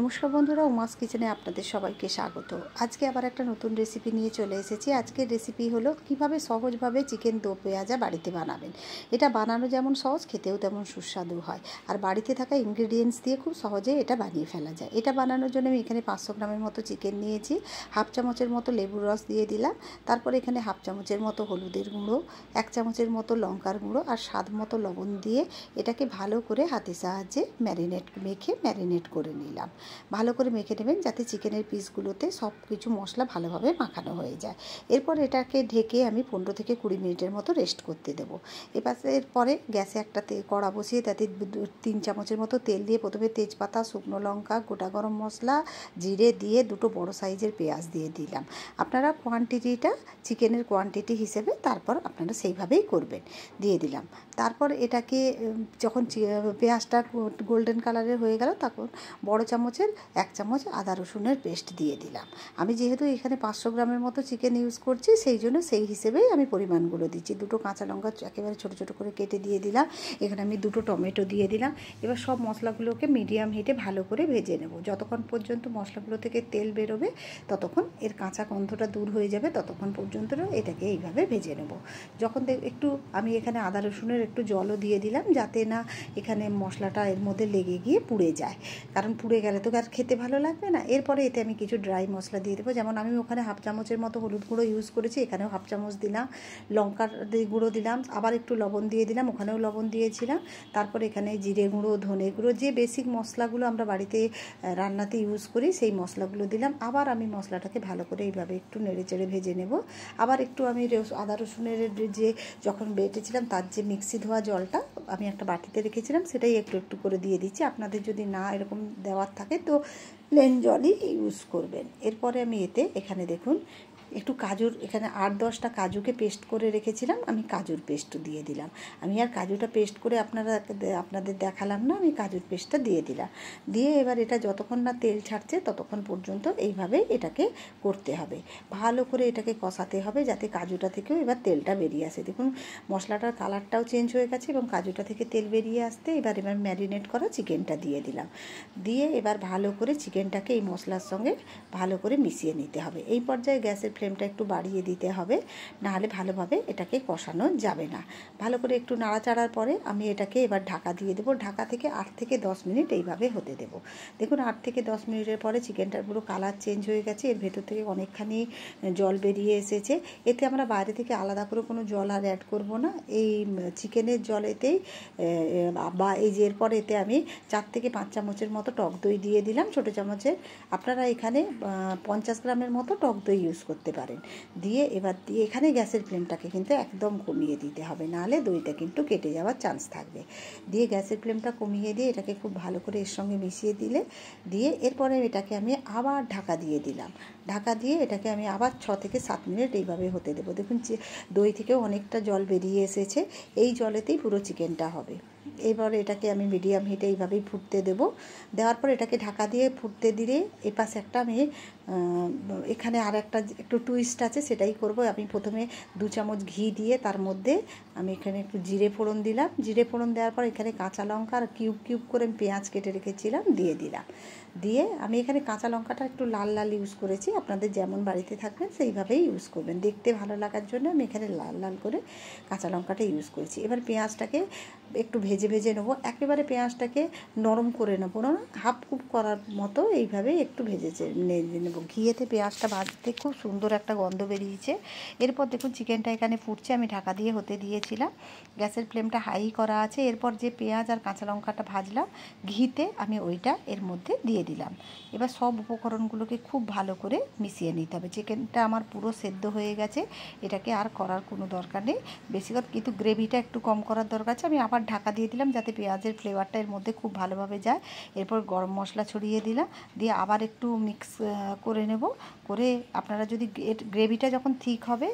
নমস্কার বন্ধুরা, উমাস কিচেনে আপনাদের সবাইকে স্বাগত। আজকে আবার একটা নতুন রেসিপি নিয়ে চলে এসেছি। আজকের রেসিপি হলো কিভাবে সহজভাবে চিকেন দো পেঁয়াজা বাড়িতে বানাবেন। এটা বানানো যেমন সহজ, খেতেও তেমন সুস্বাদু হয়। আর বাড়িতে থাকা ইনগ্রেডিয়েন্টস দিয়ে খুব সহজে এটা বানিয়ে ফেলা যায়। এটা বানানোর জন্য আমি এখানে 500 গ্রামের মতো চিকেন নিয়েছি। হাফ চামচের মতো লেবুর রস দিয়ে দিলাম। তারপর এখানে হাফ চামচের মতো হলুদের গুঁড়ো, 1 চামচের মতো লঙ্কার গুঁড়ো আর স্বাদ মতো লবণ দিয়ে এটাকে ভালো করে হাতের সাহায্যে মেখে ম্যারিনেট করে নিলাম। ভালো করে মেখে নেবেন যাতে চিকেনের পিসগুলোতে সব কিছু মশলা ভালোভাবে মাখানো হয়ে যায়। এরপর এটাকে ঢেকে আমি 15 থেকে 20 মিনিটের মতো রেস্ট করতে দেবো। এরপরে গ্যাসে একটা কড়া বসিয়ে তাতে 3 চামচের মতো তেল দিয়ে প্রথমে তেজপাতা, শুকনো লঙ্কা, গোটা গরম মশলা, জিরে দিয়ে 2 বড় সাইজের পেঁয়াজ দিয়ে দিলাম। আপনারা কোয়ান্টিটিটা চিকেনের কোয়ান্টিটি হিসেবে তারপর আপনারা সেইভাবেই করবেন। দিয়ে দিলাম। তারপর এটাকে যখন পেঁয়াজটা গোল্ডেন কালারের হয়ে গেল তখন বড় চামচের 1 চামচ আদা রসুনের পেস্ট দিয়ে দিলাম। আমি যেহেতু এখানে 500 গ্রামের মতো চিকেন ইউজ করছি সেই জন্য সেই হিসেবেই আমি পরিমাণগুলো দিচ্ছি। 2 কাঁচা লঙ্কা একেবারে ছোটো ছোটো করে কেটে দিয়ে দিলাম। এখানে আমি 2 টমেটো দিয়ে দিলাম। এবার সব মশলাগুলোকে মিডিয়াম হিটে ভালো করে ভেজে নেব। যতক্ষণ পর্যন্ত মশলাগুলো থেকে তেল বেরোবে ততক্ষণ এর কাঁচা গন্ধটা দূর হয়ে যাবে, ততক্ষণ পর্যন্ত এটাকে এইভাবে ভেজে নেব। যখন একটু আমি এখানে আদা রসুনের একটু জলও দিয়ে দিলাম যাতে না এখানে মশলাটা এর মধ্যে লেগে গিয়ে পুড়ে যায়, কারণ পুড়ে গেলে তো আর খেতে ভালো লাগবে না। এরপরে এতে আমি কিছু ড্রাই মশলা দিয়ে দেবো। যেমন আমি ওখানে হাফ চামচের মতো হলুদ গুঁড়ো ইউজ করেছি, এখানেও হাফ চামচ দিলাম। লঙ্কার গুঁড়ো দিলাম, আবার একটু লবণ দিয়ে দিলাম, ওখানেও লবণ দিয়েছিলাম। তারপর এখানে জিরে গুঁড়ো, ধনে গুঁড়ো, যে বেসিক মশলাগুলো আমরা বাড়িতে রান্নাতে ইউজ করি সেই মশলাগুলো দিলাম। আবার আমি মশলাটাকে ভালো করে এইভাবে একটু নেড়ে চেড়ে ভেজে নেব। আবার একটু আমি আদা রসুনের যে যখন বেটেছিলাম তার যে মিক্সি ধোয়া জলটা আমি একটা বাটিতে রেখেছিলাম সেটাই একটু একটু করে দিয়ে দিচ্ছি। আপনাদের যদি না এরকম দেওয়ার থাকে তো প্লেন জলই ইউজ করবেন। এরপরে আমি এখানে দেখুন একটু কাজুর, এখানে 8-10টা কাজুকে পেস্ট করে রেখেছিলাম, আমি কাজুর পেস্ট দিয়ে দিলাম। আমি আর কাজুটা পেস্ট করে আপনাদের দেখালাম না, আমি কাজুর পেস্টটা দিয়ে দিলাম। দিয়ে এবার এটা যতক্ষণ না তেল ছাড়ছে ততক্ষণ পর্যন্ত এইভাবে এটাকে করতে হবে। ভালো করে এটাকে কষাতে হবে যাতে কাজুটা থেকেও এবার তেলটা বেরিয়ে আসে। দেখুন মশলাটার কালারটাও চেঞ্জ হয়ে গেছে এবং কাজুটা থেকে তেল বেরিয়ে আসতে এবার ম্যারিনেট করা চিকেনটা দিয়ে দিলাম। দিয়ে এবার ভালো করে চিকেনটাকে এই মশলার সঙ্গে ভালো করে মিশিয়ে নিতে হবে। এই পর্যায়ে গ্যাসের ফ্লেমটা একটু বাড়িয়ে দিতে হবে, নাহলে ভালোভাবে এটাকে কষানো যাবে না। ভালো করে একটু নাড়াচাড়ার পরে আমি এটাকে এবার ঢাকা দিয়ে দেবো। ঢাকা থেকে 8 থেকে 10 মিনিট এইভাবে হতে দেব। দেখুন 8 থেকে 10 মিনিটের পরে চিকেনটার পুরো কালার চেঞ্জ হয়ে গেছে, এর ভেতর থেকে অনেকখানি জল বেরিয়ে এসেছে। এতে আমরা বাইরে থেকে আলাদা করে কোনো জল আর অ্যাড করব না, এই চিকেনের জলেতেই বা এই যে এরপর এতে আমি 4 থেকে 5 চামচের মতো টক দই দিয়ে দিলাম, ছোটো চামচের। আপনারা এখানে 50 গ্রামের মতো টক দই ইউজ করতে পারেন। দিয়ে এখানে গ্যাসের ফ্লেমটাকে কিন্তু একদম কমিয়ে দিতে হবে, নাহলে দইটা কিন্তু কেটে যাওয়ার চান্স থাকবে। দিয়ে গ্যাসের ফ্লেমটা কমিয়ে দিয়ে এটাকে খুব ভালো করে এর সঙ্গে মিশিয়ে দিয়ে এরপরে এটাকে আমি আবার ঢাকা দিয়ে দিলাম। ঢাকা দিয়ে এটাকে আমি আবার 6 থেকে 7 মিনিট এইভাবে হতে দেবো। দেখুন দই থেকেও অনেকটা জল বেরিয়ে এসেছে, এই জলেতেই পুরো চিকেনটা হবে। এবার এটাকে আমি মিডিয়াম হিটে এইভাবেই ফুটতে দেব। দেওয়ার পর এটাকে ঢাকা দিয়ে ফুটতে দিলে এপাশে একটা আমি এখানে আর একটা একটু টুইস্ট আছে, সেটাই করব। আমি প্রথমে 2 চামচ ঘি দিয়ে তার মধ্যে আমি এখানে একটু জিরে ফোড়ন দিলাম। জিরে ফোড়ন দেওয়ার পর এখানে কাঁচা লঙ্কা আর কিউব করে পেঁয়াজ কেটে রেখেছিলাম দিয়ে দিলাম। দিয়ে আমি এখানে কাঁচা লঙ্কাটা একটু লাল লাল ইউজ করেছি, আপনাদের যেমন বাড়িতে থাকবেন সেইভাবেই ইউজ করবেন। দেখতে ভালো লাগার জন্য আমি এখানে লাল লাল করে কাঁচা লঙ্কাটা ইউজ করেছি। এবার পেঁয়াজটাকে একটু ভেজে নেবো, একেবারে পেঁয়াজটাকে নরম করে নেবো না, হাফ কুক করার মতো এইভাবে একটু ভেজে নেবো। ঘিয়েতে পেঁয়াজটা ভাজতে খুব সুন্দর একটা গন্ধ বেরিয়েছে। এরপর দেখুন চিকেনটা এখানে ফুটছে, আমি ঢাকা দিয়ে হতে দিয়েছিলাম, গ্যাসের ফ্লেমটা হাই করা আছে। এরপর যে পেঁয়াজ আর কাঁচা লঙ্কাটা ভাজলাম ঘিতে আমি ওইটা এর মধ্যে দিয়ে দিলাম। এবার সব উপকরণগুলোকে খুব ভালো করে মিশিয়ে নিতে হবে। চিকেনটা আমার পুরো সেদ্ধ হয়ে গেছে, এটাকে আর করার কোনো দরকার নেই বেশিক্ষণ, কিন্তু গ্রেভিটা একটু কম করার দরকার আছে। আমি আবার ঢাকা দিয়ে দিলাম যাতে পেঁয়াজের ফ্লেভারটা এর মধ্যে খুব ভালোভাবে যায়। এরপর গরম মশলা ছড়িয়ে দিলাম, দিয়ে আবার একটু মিক্স করে নেব। করে আপনারা যদি গ্রেভিটা যখন ঠিক হবে,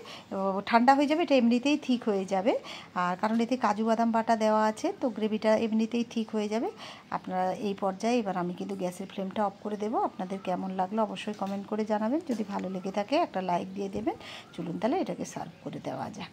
ঠান্ডা হয়ে যাবে, এটা এমনিতেই ঠিক হয়ে যাবে, আর কারণ এতে কাজু বাদাম বাটা দেওয়া আছে তো গ্রেভিটা এমনিতেই ঠিক হয়ে যাবে। আপনারা এই পর্যায়ে এবার আমি কিন্তু গ্যাসের ফ্লেমটা অফ করে দেবো। আপনাদের কেমন লাগলো অবশ্যই কমেন্ট করে জানাবেন, যদি ভালো লেগে থাকে একটা লাইক দিয়ে দেবেন। চলুন তাহলে এটাকে সার্ভ করে দেওয়া যাক।